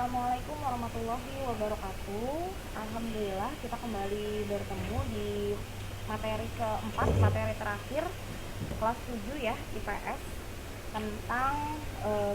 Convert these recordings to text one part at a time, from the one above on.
Assalamualaikum warahmatullahi wabarakatuh. Alhamdulillah kita kembali bertemu di materi keempat, materi terakhir kelas 7 ya, IPS tentang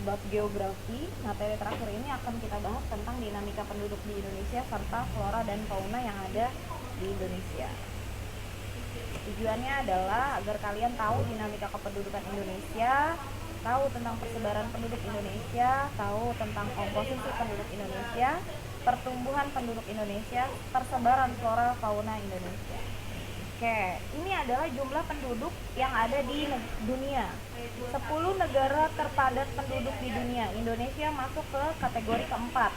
bab geografi. Materi terakhir ini akan kita bahas tentang dinamika penduduk di Indonesia serta flora dan fauna yang ada di Indonesia. Tujuannya adalah agar kalian tahu dinamika kependudukan Indonesia, tahu tentang persebaran penduduk Indonesia, tahu tentang komposisi penduduk Indonesia, pertumbuhan penduduk Indonesia, persebaran flora fauna Indonesia. Oke, ini adalah jumlah penduduk yang ada di dunia. 10 negara terpadat penduduk di dunia. Indonesia masuk ke kategori keempat.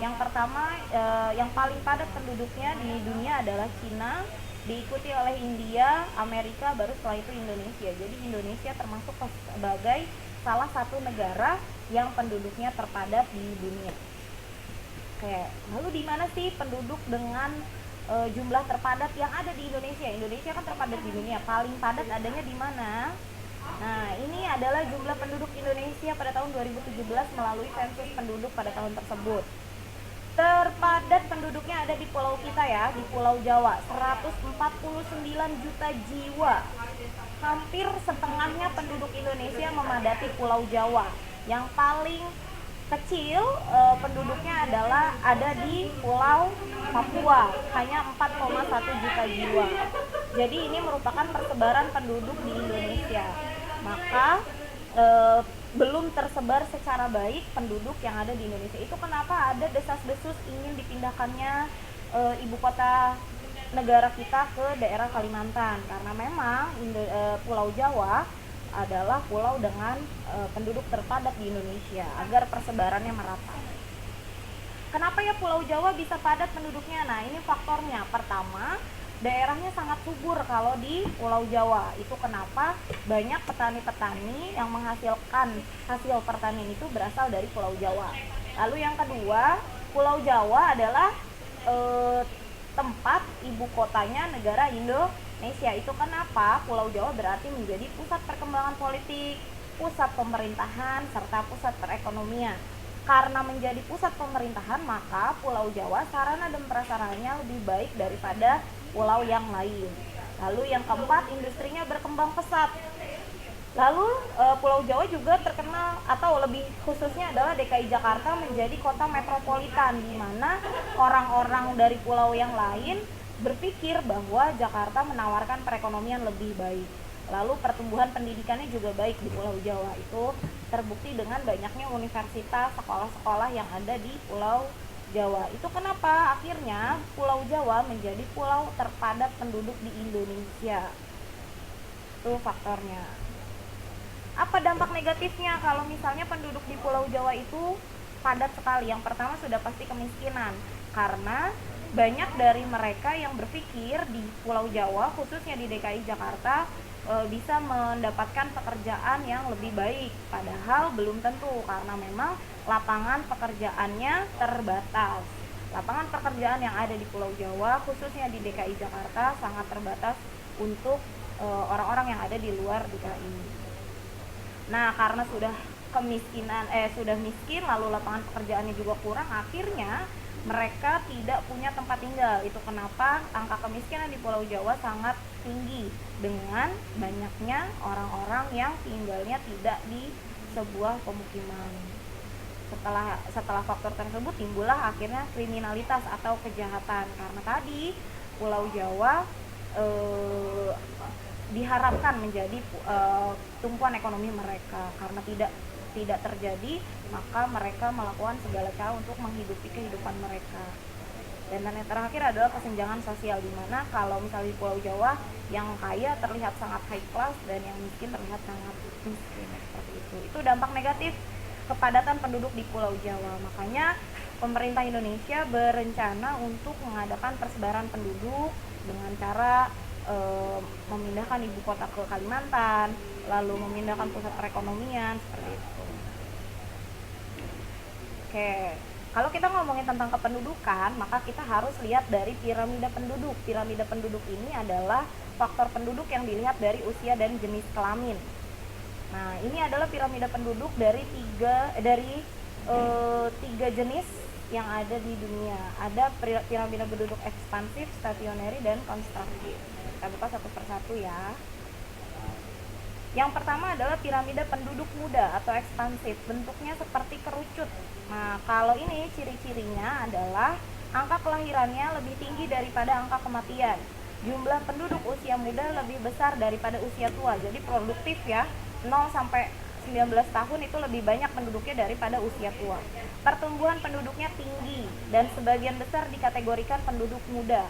Yang pertama, yang paling padat penduduknya di dunia adalah Cina, diikuti oleh India, Amerika, baru setelah itu Indonesia. Jadi Indonesia termasuk sebagai salah satu negara yang penduduknya terpadat di dunia. Oke, lalu di mana sih penduduk dengan jumlah terpadat yang ada di Indonesia? Indonesia kan terpadat di dunia, paling padat adanya di mana? Nah, ini adalah jumlah penduduk Indonesia pada tahun 2017 melalui sensus penduduk pada tahun tersebut. Terpadat penduduknya ada di pulau kita ya, di Pulau Jawa, 149 juta jiwa. Hampir setengahnya penduduk Indonesia memadati Pulau Jawa. Yang paling kecil penduduknya adalah ada di Pulau Papua, hanya 4,1 juta jiwa. Jadi ini merupakan persebaran penduduk di Indonesia. Maka belum tersebar secara baik penduduk yang ada di Indonesia. Itu kenapa ada desas-desus ingin dipindahkannya ibu kota negara kita ke daerah Kalimantan, karena memang Pulau Jawa adalah pulau dengan penduduk terpadat di Indonesia agar persebarannya merata. Kenapa ya Pulau Jawa bisa padat penduduknya? Nah, ini faktornya. Pertama, daerahnya sangat subur kalau di Pulau Jawa. Itu kenapa banyak petani-petani yang menghasilkan hasil pertanian itu berasal dari Pulau Jawa. Lalu yang kedua, Pulau Jawa adalah tempat ibu kotanya negara Indonesia. Itu kenapa Pulau Jawa berarti menjadi pusat perkembangan politik, pusat pemerintahan, serta pusat perekonomian. Karena menjadi pusat pemerintahan, maka Pulau Jawa sarana dan prasarananya lebih baik daripada pulau yang lain. Lalu yang keempat, industrinya berkembang pesat. Lalu Pulau Jawa juga terkenal, atau lebih khususnya adalah DKI Jakarta menjadi kota metropolitan, di mana orang-orang dari pulau yang lain berpikir bahwa Jakarta menawarkan perekonomian lebih baik. Lalu pertumbuhan pendidikannya juga baik di Pulau Jawa. Itu terbukti dengan banyaknya universitas, sekolah-sekolah yang ada di Pulau Jawa. Itu kenapa akhirnya Pulau Jawa menjadi pulau terpadat penduduk di Indonesia. Itu faktornya. Apa dampak negatifnya kalau misalnya penduduk di Pulau Jawa itu padat sekali? Yang pertama sudah pasti kemiskinan, karena banyak dari mereka yang berpikir di Pulau Jawa, khususnya di DKI Jakarta, bisa mendapatkan pekerjaan yang lebih baik, padahal belum tentu, karena memang lapangan pekerjaannya terbatas. Lapangan pekerjaan yang ada di Pulau Jawa, khususnya di DKI Jakarta, sangat terbatas untuk orang-orang yang ada di luar DKI. Nah, karena sudah sudah miskin, lalu lapangan pekerjaannya juga kurang, akhirnya mereka tidak punya tempat tinggal. Itu kenapa angka kemiskinan di Pulau Jawa sangat tinggi, dengan banyaknya orang-orang yang tinggalnya tidak di sebuah pemukiman. Setelah faktor tersebut timbullah akhirnya kriminalitas atau kejahatan, karena tadi Pulau Jawa diharapkan menjadi tumpuan ekonomi mereka. Karena tidak terjadi, maka mereka melakukan segala cara untuk menghidupi kehidupan mereka. Dan yang terakhir adalah kesenjangan sosial, di mana kalau misalnya di Pulau Jawa yang kaya terlihat sangat high class dan yang miskin terlihat sangat miskin, seperti itu. Itu dampak negatif kepadatan penduduk di Pulau Jawa. Makanya pemerintah Indonesia berencana untuk mengadakan persebaran penduduk dengan cara memindahkan ibu kota ke Kalimantan, lalu memindahkan pusat perekonomian, seperti itu. Oke, kalau kita ngomongin tentang kependudukan, maka kita harus lihat dari piramida penduduk. Piramida penduduk ini adalah faktor penduduk yang dilihat dari usia dan jenis kelamin. Nah, ini adalah piramida penduduk dari tiga jenis yang ada di dunia. Ada piramida penduduk ekspansif, stationary, dan konstruktif. Kita buka satu persatu ya. Yang pertama adalah piramida penduduk muda atau ekspansif, bentuknya seperti kerucut. Nah, kalau ini ciri-cirinya adalah angka kelahirannya lebih tinggi daripada angka kematian. Jumlah penduduk usia muda lebih besar daripada usia tua. Jadi produktif ya, 0 sampai 19 tahun itu lebih banyak penduduknya daripada usia tua. Pertumbuhan penduduknya tinggi dan sebagian besar dikategorikan penduduk muda.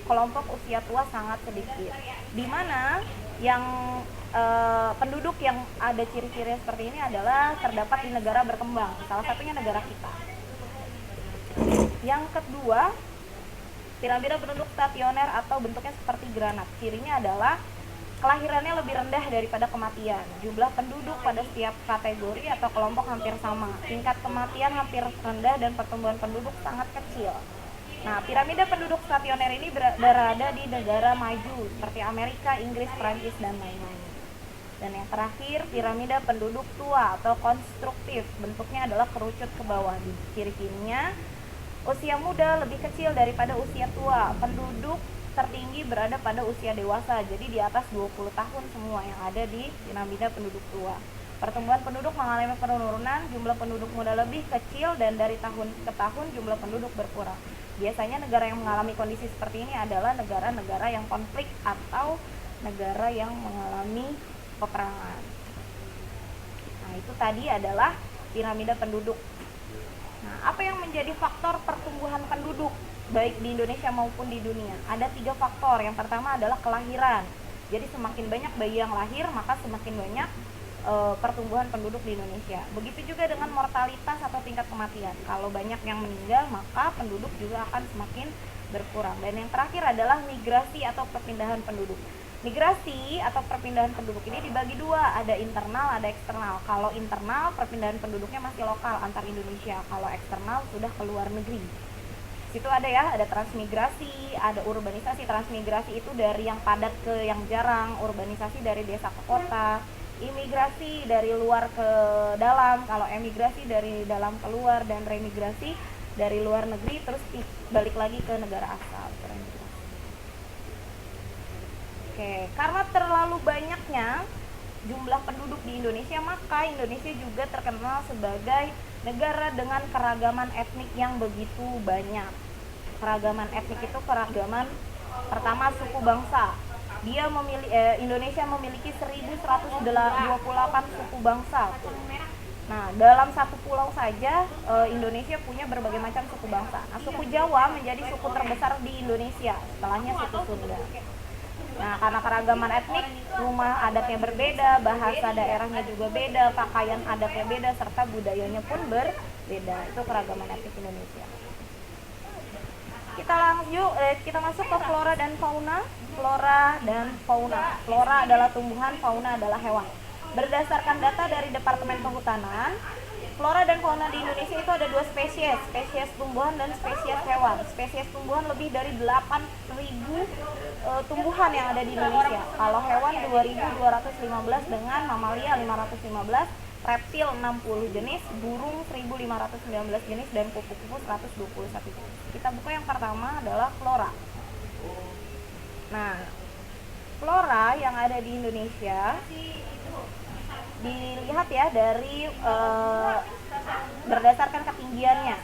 Kelompok usia tua sangat sedikit. Di mana yang penduduk yang ada ciri-ciri seperti ini adalah terdapat di negara berkembang, salah satunya negara kita. Yang kedua, piramida penduduk stasioner atau bentuknya seperti granat. Cirinya adalah kelahirannya lebih rendah daripada kematian. Jumlah penduduk pada setiap kategori atau kelompok hampir sama. Tingkat kematian hampir rendah dan pertumbuhan penduduk sangat kecil. Nah, piramida penduduk stasioner ini berada di negara maju seperti Amerika, Inggris, Prancis, dan lain-lain. Dan yang terakhir, piramida penduduk tua atau konstruktif. Bentuknya adalah kerucut ke bawah. Ciri-cirinya, usia muda lebih kecil daripada usia tua. Penduduk tertinggi berada pada usia dewasa, jadi di atas 20 tahun semua yang ada di piramida penduduk tua. Pertumbuhan penduduk mengalami penurunan, jumlah penduduk muda lebih kecil, dan dari tahun ke tahun jumlah penduduk berkurang. Biasanya negara yang mengalami kondisi seperti ini adalah negara-negara yang konflik atau negara yang mengalami peperangan. Nah, itu tadi adalah piramida penduduk. Nah, apa yang menjadi faktor pertumbuhan penduduk baik di Indonesia maupun di dunia? Ada 3 faktor. Yang pertama adalah kelahiran. Jadi semakin banyak bayi yang lahir, maka semakin banyak pertumbuhan penduduk di Indonesia. Begitu juga dengan mortalitas atau tingkat kematian. Kalau banyak yang meninggal, maka penduduk juga akan semakin berkurang. Dan yang terakhir adalah migrasi atau perpindahan penduduk. Migrasi atau perpindahan penduduk ini dibagi 2, ada internal, ada eksternal. Kalau internal, perpindahan penduduknya masih lokal antar Indonesia. Kalau eksternal sudah ke luar negeri. Situ ada ya, ada transmigrasi, ada urbanisasi. Transmigrasi itu dari yang padat ke yang jarang, urbanisasi dari desa ke kota, imigrasi dari luar ke dalam, kalau emigrasi dari dalam ke luar, dan remigrasi dari luar negeri terus balik lagi ke negara asal. Oke, karena terlalu banyaknya jumlah penduduk di Indonesia, maka Indonesia juga terkenal sebagai negara dengan keragaman etnik yang begitu banyak. Keragaman etnik itu keragaman pertama suku bangsa. Indonesia memiliki 1128 suku bangsa. Nah, dalam satu pulau saja Indonesia punya berbagai macam suku bangsa. Nah, suku Jawa menjadi suku terbesar di Indonesia, setelahnya suku Sunda. Nah, karena keragaman etnik, rumah adatnya berbeda, bahasa daerahnya juga beda, pakaian adatnya beda, serta budayanya pun berbeda. Itu keragaman etnik Indonesia. Kita masuk ke flora dan fauna. Flora dan fauna. Flora adalah tumbuhan, fauna adalah hewan. Berdasarkan data dari Departemen Kehutanan, flora dan fauna di Indonesia itu ada 2 spesies, spesies tumbuhan dan spesies hewan. Spesies tumbuhan lebih dari 8.000 tumbuhan yang ada di Indonesia. Kalau hewan 2.215 dengan mamalia 515, reptil 60 jenis, burung 1.519 jenis, dan kupu-kupu 121 jenis. Kita buka yang pertama adalah flora. Nah, flora yang ada di Indonesia dilihat ya dari berdasarkan ketinggiannya.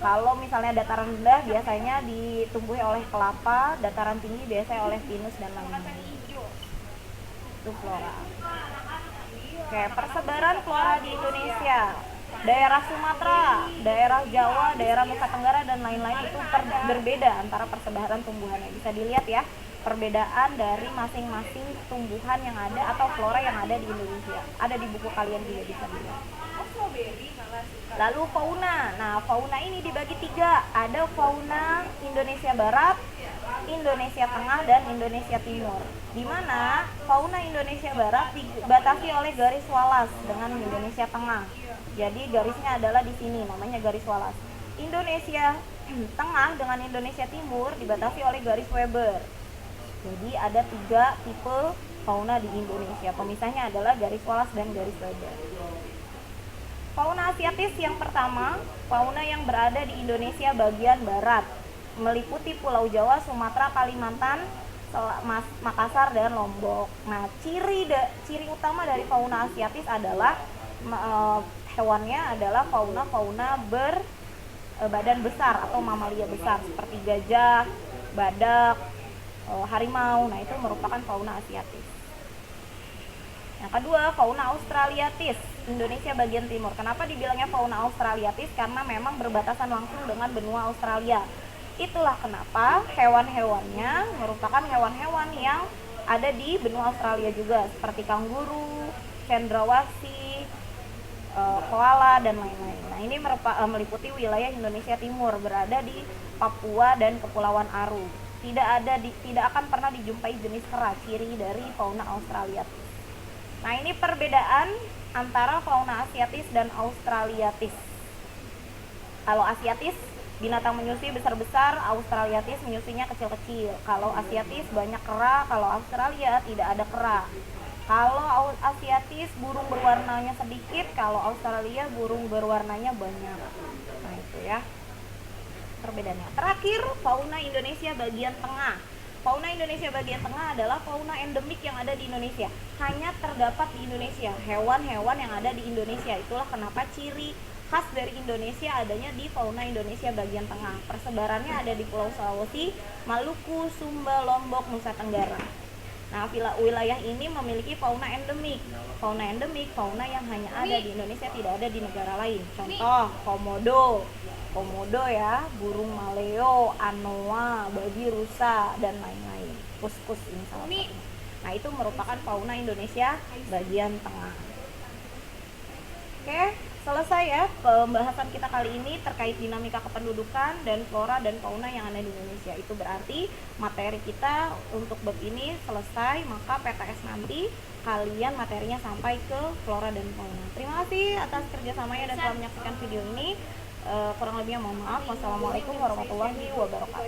Kalau misalnya dataran rendah biasanya ditumbuhi oleh kelapa, dataran tinggi biasanya oleh pinus dan lain-lain. Itu flora. Oke, persebaran flora di Indonesia. Daerah Sumatera, daerah Jawa, daerah Nusa Tenggara, dan lain-lain itu berbeda antara persebaran tumbuhannya. Bisa dilihat ya, perbedaan dari masing-masing tumbuhan yang ada atau flora yang ada di Indonesia. Ada di buku kalian juga bisa dilihat. Lalu fauna. Nah, fauna ini dibagi 3. Ada fauna Indonesia Barat, Indonesia Tengah, dan Indonesia Timur. Di mana fauna Indonesia Barat dibatasi oleh garis walas dengan Indonesia Tengah. Jadi garisnya adalah di sini, namanya garis walas. Indonesia Tengah dengan Indonesia Timur dibatasi oleh garis Weber. Jadi ada 3 tipe fauna di Indonesia. Pemisahnya adalah garis walas dan garis Weber. Fauna asiatis yang pertama, fauna yang berada di Indonesia bagian barat, meliputi Pulau Jawa, Sumatera, Kalimantan, Makassar, dan Lombok. Nah, ciri utama dari fauna asiatis adalah hewannya adalah fauna berbadan besar atau mamalia besar seperti gajah, badak, harimau. Nah, itu merupakan fauna asiatis. Yang kedua, fauna australiatis, Indonesia bagian timur. Kenapa dibilangnya fauna australiatis? Karena memang berbatasan langsung dengan benua Australia. Itulah kenapa hewan-hewannya merupakan hewan-hewan yang ada di benua Australia juga, seperti kanguru, cendrawasih, koala, dan lain-lain. Nah, ini meliputi wilayah Indonesia Timur, berada di Papua dan Kepulauan Aru. Tidak akan pernah dijumpai jenis kera, ciri dari fauna australiatis. Nah, ini perbedaan antara fauna asiatis dan australiatis. Kalau asiatis binatang menyusui besar-besar, australiatis menyusuinya kecil-kecil. Kalau asiatis banyak kera, kalau Australia tidak ada kera. Kalau asiatis burung berwarnanya sedikit, kalau Australia burung berwarnanya banyak. Nah, itu ya perbedaannya. Terakhir, fauna Indonesia bagian tengah. Fauna Indonesia bagian tengah adalah fauna endemik yang ada di Indonesia. Hanya terdapat di Indonesia, hewan-hewan yang ada di Indonesia. Itulah kenapa ciri khas dari Indonesia adanya di fauna Indonesia bagian tengah. Persebarannya ada di Pulau Sulawesi, Maluku, Sumba, Lombok, Nusa Tenggara. Nah, wilayah ini memiliki fauna endemik. Fauna endemik, fauna yang hanya ada di Indonesia, tidak ada di negara lain. Contoh, komodo ya, burung maleo, anoa, babi rusa, dan lain-lain. Kus-kus ini salah satunya. Nah, itu merupakan fauna Indonesia bagian tengah. Oke, selesai ya pembahasan kita kali ini terkait dinamika kependudukan dan flora dan fauna yang ada di Indonesia. Itu berarti materi kita untuk bab ini selesai, maka PTS nanti kalian materinya sampai ke flora dan fauna. Terima kasih atas kerjasamanya dan telah menyaksikan video ini. Kurang lebihnya mohon maaf. Wassalamualaikum warahmatullahi wabarakatuh.